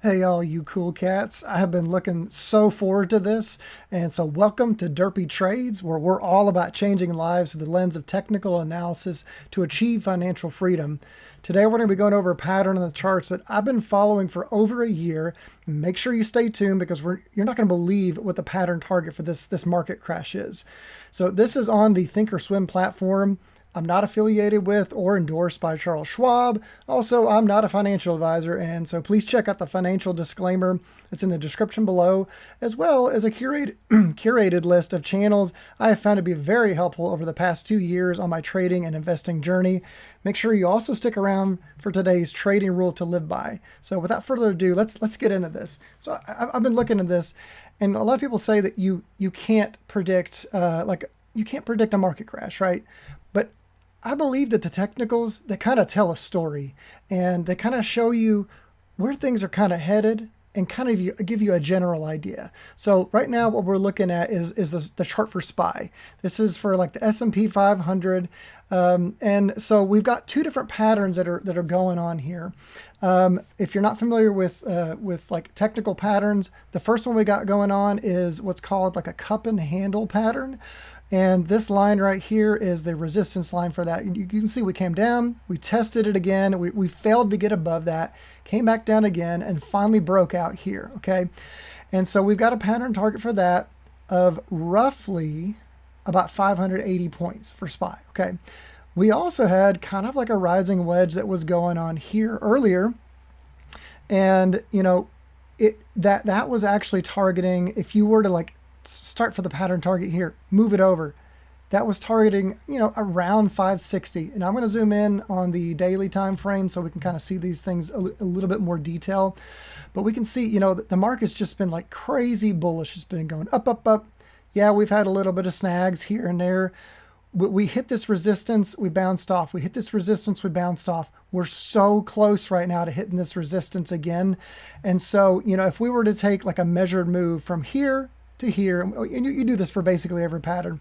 Hey, all you cool cats. I have been looking so forward to this. And so, welcome to Derpy Trades, where we're all about changing lives through the lens of technical analysis to achieve financial freedom. Today, we're going to be going over a pattern in the charts that I've been following for over a year. Make sure you stay tuned because you're not going to believe what the pattern target for this market crash is. So, this is on the Thinkorswim platform. I'm not affiliated with or endorsed by Charles Schwab. Also, I'm not a financial advisor, and so please check out the financial disclaimer that's in the description below, as well as a curated list of channels I have found to be very helpful over the past 2 years on my trading and investing journey. Make sure you also stick around for today's trading rule to live by. So without further ado, let's get into this. So I've been looking at this, and a lot of people say that you can't predict you can't predict a market crash, right? But I believe that the technicals, they kind of tell a story and they kind of show you where things are kind of headed and kind of give you a general idea. So right now what we're looking at is the chart for SPY. This is for like the S&P 500. And so we've got two different patterns that are going on here. If you're not familiar with like technical patterns, the first one we got going on is what's called like a cup and handle pattern. And this line right here is the resistance line for that. You can see we came down, we tested it again, we failed to get above that, came back down again, and finally broke out here, okay? And so we've got a pattern target for that of roughly about 580 points for SPY, okay? We also had kind of like a rising wedge that was going on here earlier. And, you know, that was actually targeting, if you were to like start for the pattern target here, move it over, that was targeting, you know, around 560. And I'm going to zoom in on the daily time frame so we can kind of see these things a little bit more detail. But we can see, you know, the market's just been like crazy bullish. It's been going up, up, up. Yeah, we've had a little bit of snags here and there. We hit this resistance, we bounced off. We hit this resistance, we bounced off. We're so close right now to hitting this resistance again. And so, you know, if we were to take like a measured move from here to here, and you do this for basically every pattern,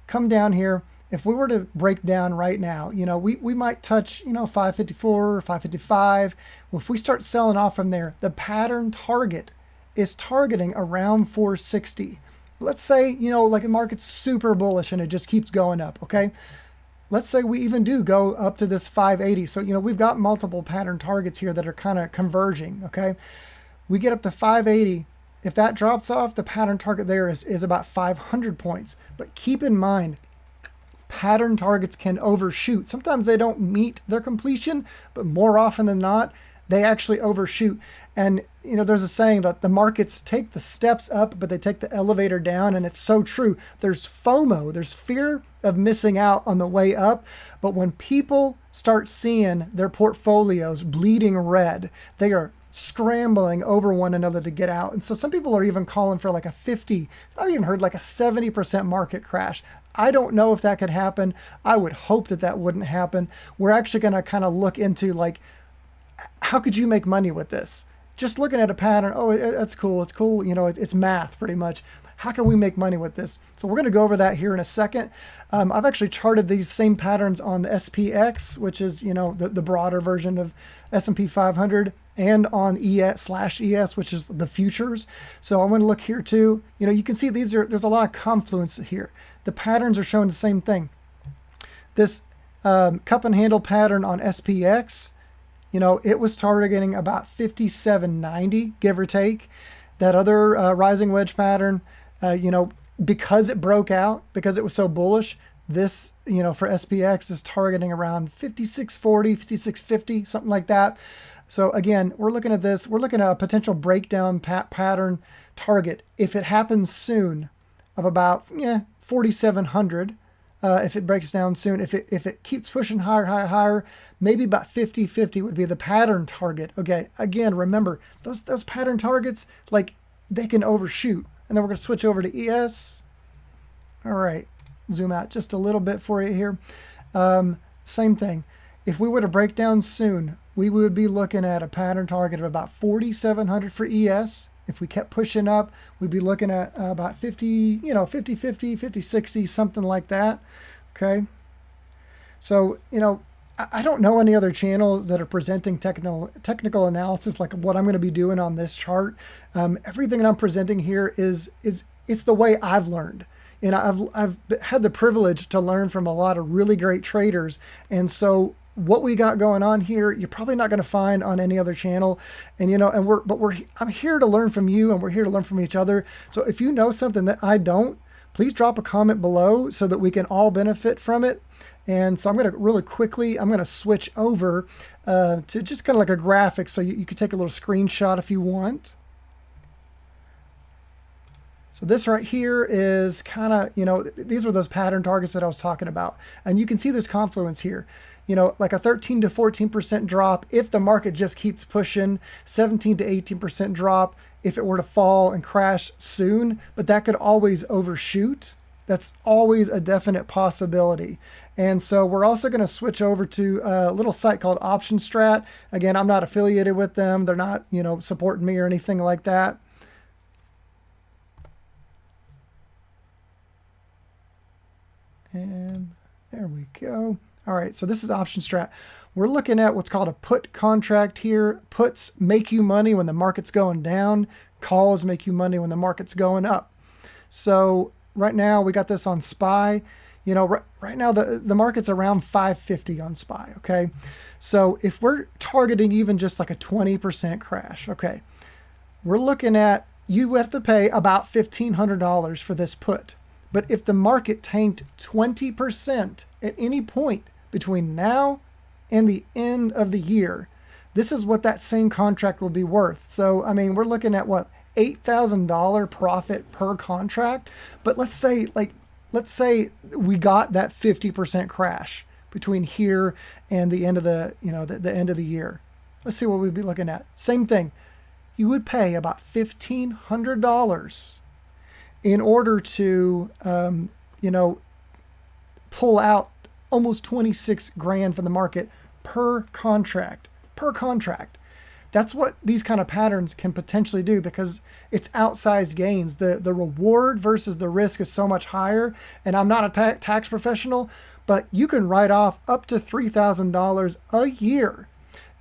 come down here. If we were to break down right now, you know, we might touch, you know, 554 or 555. Well, if we start selling off from there, the pattern target is targeting around 460. Let's say, you know, like the market's super bullish and it just keeps going up, okay? Let's say we even do go up to this 580. So, you know, we've got multiple pattern targets here that are kind of converging, okay? We get up to 580. If that drops off, the pattern target there is about 500 points. But keep in mind, pattern targets can overshoot. Sometimes they don't meet their completion, but more often than not, they actually overshoot. And, you know, there's a saying that the markets take the steps up, but they take the elevator down. And it's so true. There's FOMO, there's fear of missing out on the way up. But when people start seeing their portfolios bleeding red, they are scrambling over one another to get out. And so some people are even calling for like a 50, I've even heard like a 70% market crash. I don't know if that could happen. I would hope that that wouldn't happen. We're actually going to kind of look into like, how could you make money with this? Just looking at a pattern, oh, that's cool. It's cool. You know, it's math pretty much. How can we make money with this? So we're going to go over that here in a second. I've actually charted these same patterns on the SPX, which is, you know, the broader version of S&P 500, and on ES/ES, which is the futures. So I'm going to look here too. You know, you can see there's a lot of confluence here. The patterns are showing the same thing. This cup and handle pattern on SPX, you know, it was targeting about 57.90, give or take. That other rising wedge pattern, you know, because it broke out, because it was so bullish, this, you know, for SPX is targeting around 56.40, 56.50, something like that. So again, we're looking at this. We're looking at a potential breakdown pattern target, if it happens soon, of about 4,700. If it breaks down soon, if it keeps pushing higher, higher, maybe about 50-50 would be the pattern target. Okay, again, remember those pattern targets, like they can overshoot. And then we're going to switch over to ES. All right, zoom out just a little bit for you here. Same thing. If we were to break down soon, we would be looking at a pattern target of about 4,700 for ES. If we kept pushing up, we'd be looking at about 50, you know, 50-50, 50-60, something like that. Okay. So, you know, I don't know any other channels that are presenting technical analysis like what I'm going to be doing on this chart. Everything that I'm presenting here is it's the way I've learned. And I've had the privilege to learn from a lot of really great traders. And so what we got going on here, you're probably not going to find on any other channel. And, you know, I'm here to learn from you, and we're here to learn from each other. So if you know something that I don't, please drop a comment below so that we can all benefit from it. And so I'm going to really quickly, I'm going to switch over to just kind of like a graphic. So you can take a little screenshot if you want. So this right here is kind of, you know, these were those pattern targets that I was talking about. And you can see there's confluence here. You know, like a 13 to 14% drop if the market just keeps pushing, 17 to 18% drop if it were to fall and crash soon, but that could always overshoot. That's always a definite possibility. And so we're also going to switch over to a little site called Option Strat. Again, I'm not affiliated with them. They're not, you know, supporting me or anything like that. And there we go. All right, so this is Option Strat. We're looking at what's called a put contract here. Puts make you money when the market's going down. Calls make you money when the market's going up. So right now we got this on SPY. You know, right now the market's around 550 on SPY, okay? So if we're targeting even just like a 20% crash, okay, we're looking at, you have to pay about $1,500 for this put. But if the market tanked 20% at any point between now and the end of the year, this is what that same contract will be worth. So, I mean, we're looking at what, $8,000 profit per contract. But let's say we got that 50% crash between here and the end of the, you know, the end of the year. Let's see what we'd be looking at. Same thing. You would pay about $1,500 in order to, you know, pull out almost 26 grand from the market per contract. That's what these kind of patterns can potentially do, because it's outsized gains. The reward versus the risk is so much higher. And I'm not a tax professional, but you can write off up to $3,000 a year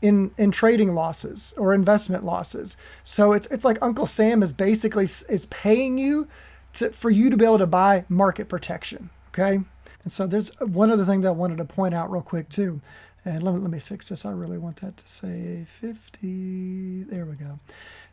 in trading losses or investment losses. So it's like Uncle Sam is basically is paying you for you to be able to buy market protection. Okay. And so there's one other thing that I wanted to point out real quick too. And let me fix this. I really want that to say 50. There we go.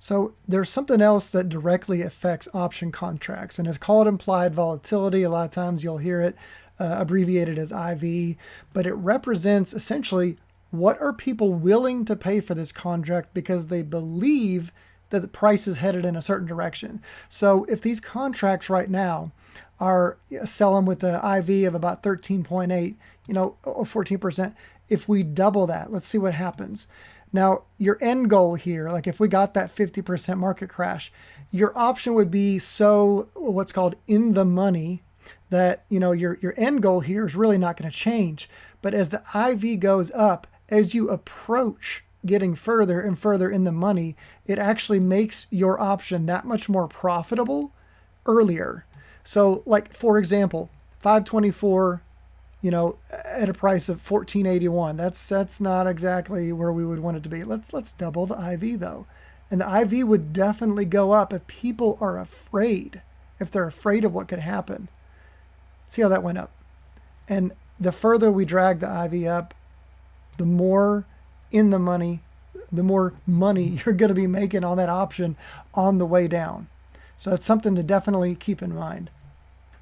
So there's something else that directly affects option contracts, and it's called implied volatility. A lot of times you'll hear it abbreviated as IV, but it represents essentially what are people willing to pay for this contract because they believe that the price is headed in a certain direction. So if these contracts right now are selling with the IV of about 13.8, you know, or 14%, if we double that, let's see what happens. Now, your end goal here, like if we got that 50% market crash, your option would be so what's called in the money that, you know, your end goal here is really not going to change. But as the IV goes up, as you approach getting further and further in the money, it actually makes your option that much more profitable earlier. So like, for example, 524, you know, at a price of 1481, that's not exactly where we would want it to be. Let's double the IV though. And the IV would definitely go up if people are afraid, if they're afraid of what could happen. See how that went up. And the further we drag the IV up, the more in the money, the more money you're going to be making on that option on the way down. So it's something to definitely keep in mind.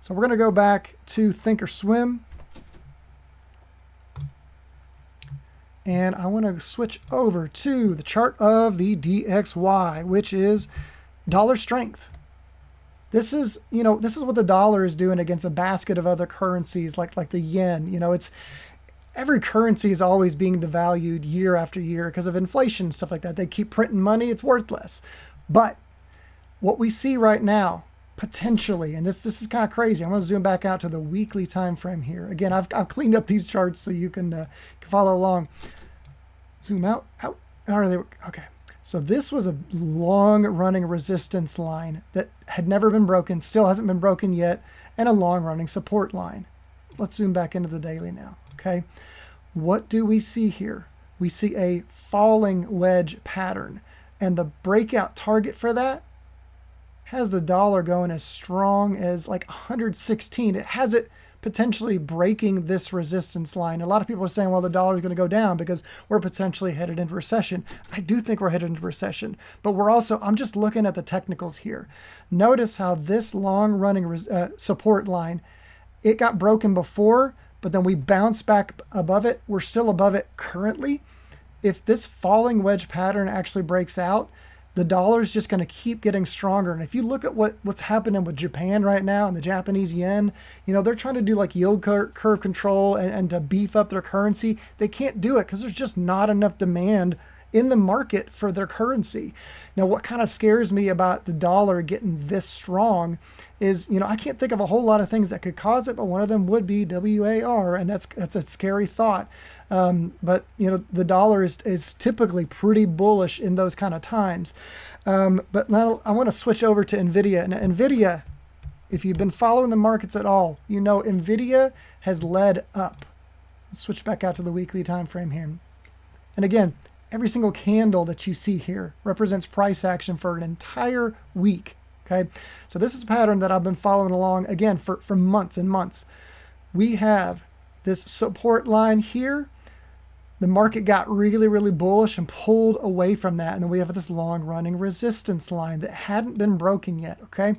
So we're going to go back to Thinkorswim. And I want to switch over to the chart of the DXY, which is dollar strength. This is, you know, this is what the dollar is doing against a basket of other currencies like the yen. You know, it's every currency is always being devalued year after year because of inflation and stuff like that. They keep printing money, it's worthless. But what we see right now, potentially, and this is kind of crazy. I'm going to zoom back out to the weekly time frame here. Again, I've cleaned up these charts so you can follow along. Zoom out. Okay. So this was a long-running resistance line that had never been broken, still hasn't been broken yet, and a long-running support line. Let's zoom back into the daily now. Okay. what do we see here? We see a falling wedge pattern, and the breakout target for that has the dollar going as strong as like 116. It has it potentially breaking this resistance line. A lot of people are saying, well, the dollar is going to go down because we're potentially headed into recession. I do think we're headed into recession, but I'm just looking at the technicals here. Notice how this long running support line, it got broken before, but then we bounced back above it. We're still above it currently. If this falling wedge pattern actually breaks out, the dollar is just going to keep getting stronger. And if you look at what's happening with Japan right now and the Japanese yen, they're trying to do like yield curve control and to beef up their currency. They can't do it because there's just not enough demand in the market for their currency. Now, what kind of scares me about the dollar getting this strong is, I can't think of a whole lot of things that could cause it, but one of them would be WAR, and that's a scary thought. But the dollar is typically pretty bullish in those kind of times. But now I want to switch over to NVIDIA. And NVIDIA, if you've been following the markets at all, NVIDIA has led up. Let's switch back out to the weekly time frame here. And again, every single candle that you see here represents price action for an entire week. Okay, so this is a pattern that I've been following along again for months and months. We have this support line here. The market got really, really bullish and pulled away from that. And then we have this long running resistance line that hadn't been broken yet. Okay,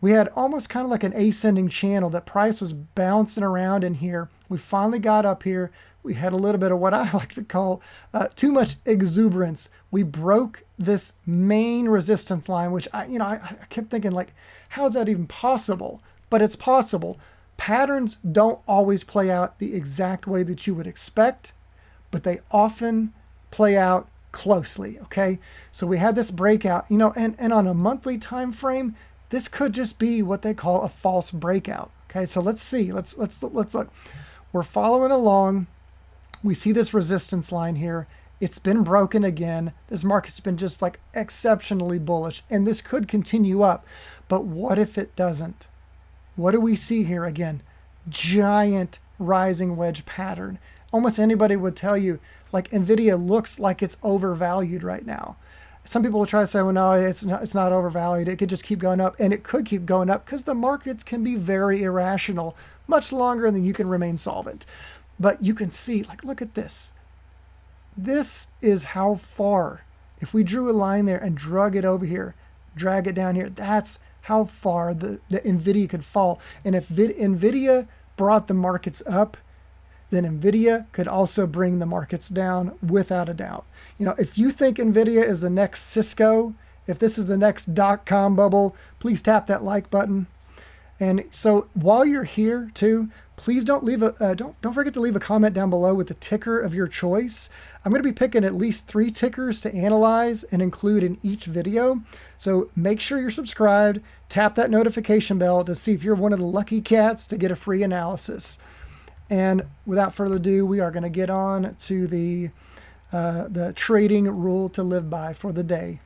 we had almost kind of like an ascending channel that price was bouncing around in here. We finally got up here. We had a little bit of what I like to call too much exuberance. We broke this main resistance line, which I kept thinking, like, how is that even possible? But it's possible. Patterns don't always play out the exact way that you would expect, but they often play out closely. Okay, so we had this breakout, and on a monthly time frame, this could just be what they call a false breakout. Okay, so let's see. Let's look. We're following along. We see this resistance line here. It's been broken again. This market's been just like exceptionally bullish, and this could continue up. But what if it doesn't? What do we see here again? Giant rising wedge pattern. Almost anybody would tell you, like, NVIDIA looks like it's overvalued right now. Some people will try to say, well, no, it's not overvalued. It could just keep going up, and it could keep going up because the markets can be very irrational, much longer than you can remain solvent. But you can see, like, look at this. This is how far, if we drew a line there and drug it over here, drag it down here, that's how far the NVIDIA could fall. And if NVIDIA brought the markets up, then NVIDIA could also bring the markets down without a doubt. If you think NVIDIA is the next Cisco, if this is the next .com bubble, please tap that like button. And so while you're here too, please don't forget to leave a comment down below with the ticker of your choice. I'm going to be picking at least 3 tickers to analyze and include in each video. So make sure you're subscribed, tap that notification bell to see if you're one of the lucky cats to get a free analysis. And without further ado, we are going to get on to the trading rule to live by for the day.